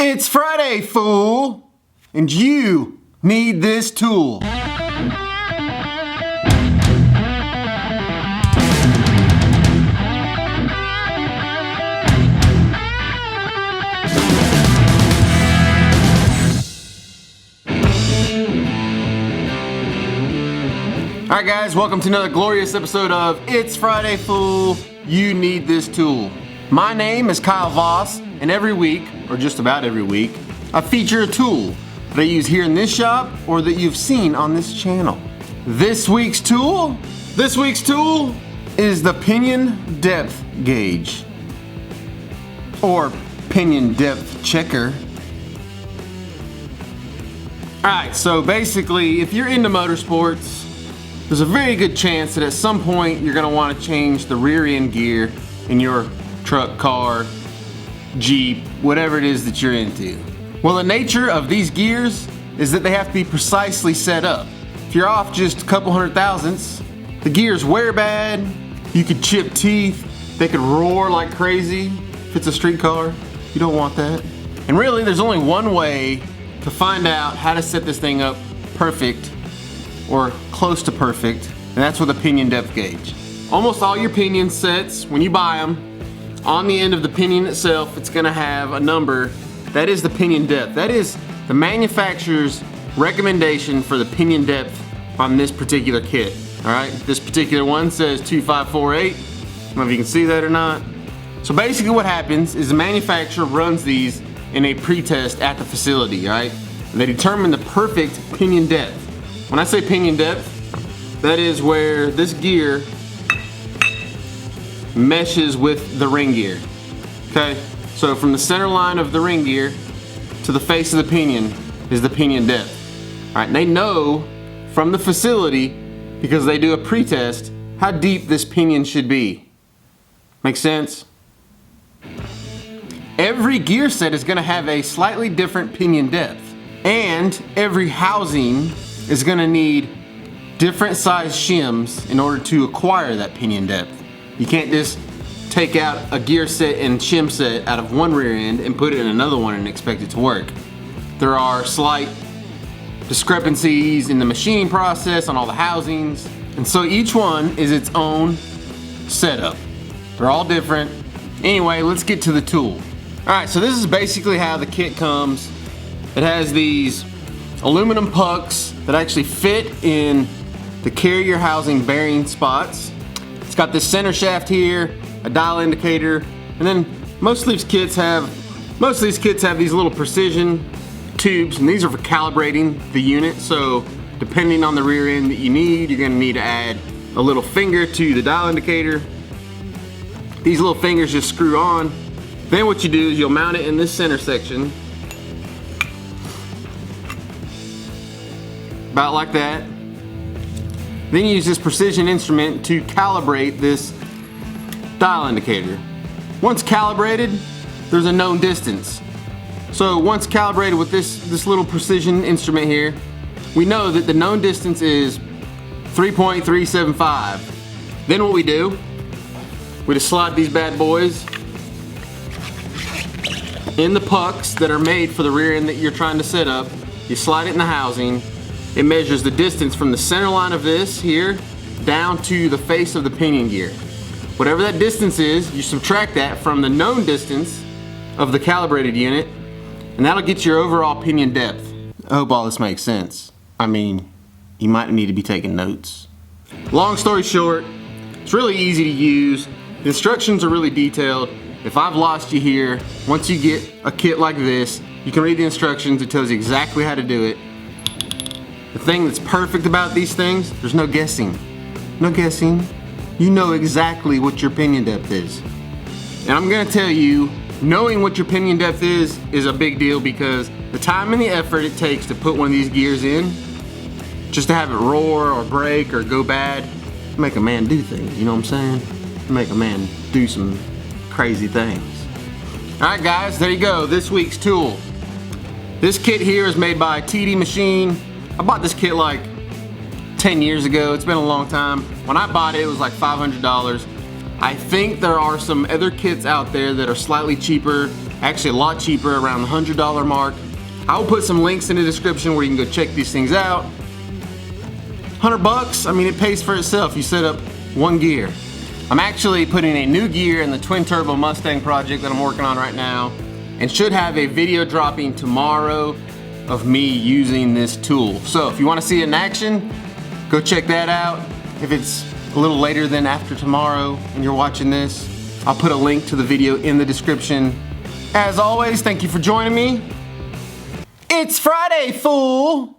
It's Friday, fool! And you need this tool. Alright guys, welcome to another glorious episode of It's Friday, fool! You need this tool. My name is Kyle Voss, and every week, or just about every week, I feature a tool that I use here in this shop or that you've seen on this channel. This week's tool is the Pinion Depth Gauge, or Pinion Depth Checker. Alright, so basically, if you're into motorsports, there's a very good chance that at some point you're going to want to change the rear end gear in your truck, car, Jeep, whatever it is that you're into. Well, the nature of these gears is that they have to be precisely set up. If you're off just a couple hundred thousandths, the gears wear bad, you could chip teeth, they could roar like crazy. If it's a street car, you don't want that. And really, there's only one way to find out how to set this thing up perfect or close to perfect, and that's with a pinion depth gauge. Almost all your pinion sets, when you buy them, on the end of the pinion itself, it's gonna have a number. That is the pinion depth. That is the manufacturer's recommendation for the pinion depth on this particular kit. All right, this particular one says 2548. I don't know if you can see that or not. So basically what happens is the manufacturer runs these in a pre-test at the facility, all right? And they determine the perfect pinion depth. When I say pinion depth, that is where this gear meshes with the ring gear. Okay, so from the center line of the ring gear to the face of the pinion is the pinion depth. All right, and they know from the facility, because they do a pre-test, how deep this pinion should be. Make sense? Every gear set is going to have a slightly different pinion depth, and every housing is going to need different size shims in order to acquire that pinion depth. You can't just take out a gear set and shim set out of one rear end and put it in another one and expect it to work. There are slight discrepancies in the machining process on all the housings, and so each one is its own setup. They're all different. Anyway, let's get to the tool. Alright, so this is basically how the kit comes. It has these aluminum pucks that actually fit in the carrier housing bearing spots. It's got this center shaft here, a dial indicator, and then most of these kits have these little precision tubes, and these are for calibrating the unit. So depending on the rear end that you need, you're going to need to add a little finger to the dial indicator. These little fingers just screw on. Then what you do is you'll mount it in this center section, about like that. Then you use this precision instrument to calibrate this dial indicator. Once calibrated, there's a known distance. So once calibrated with this little precision instrument here, we know that the known distance is 3.375. Then what we do, we just slide these bad boys in the pucks that are made for the rear end that you're trying to set up. You slide it in the housing. It measures the distance from the center line of this here down to the face of the pinion gear. Whatever that distance is, you subtract that from the known distance of the calibrated unit, and that'll get your overall pinion depth. I hope all this makes sense. I mean, you might need to be taking notes. Long story short, it's really easy to use. The instructions are really detailed. If I've lost you here, once you get a kit like this, you can read the instructions. It tells you exactly how to do it. The thing that's perfect about these things, there's no guessing. No guessing. You know exactly what your pinion depth is. And I'm gonna tell you, knowing what your pinion depth is a big deal, because the time and the effort it takes to put one of these gears in, just to have it roar or break or go bad, make a man do things, you know what I'm saying? Make a man do some crazy things. Alright guys, there you go, this week's tool. This kit here is made by TD Machine. I bought this kit like 10 years ago. It's been a long time. When I bought it, it was like $500. I think there are some other kits out there that are slightly cheaper Actually a lot cheaper, around the $100 mark. I will put some links in the description where you can go check these things out. 100 bucks, I mean it pays for itself. You set up one gear. I'm actually putting a new gear in the twin turbo Mustang project that I'm working on right now, and should have a video dropping tomorrow of me using this tool. So if you want to see it in action, go check that out. If it's a little later than after tomorrow and you're watching this, I'll put a link to the video in the description. As always, thank you for joining me. It's Friday, fool!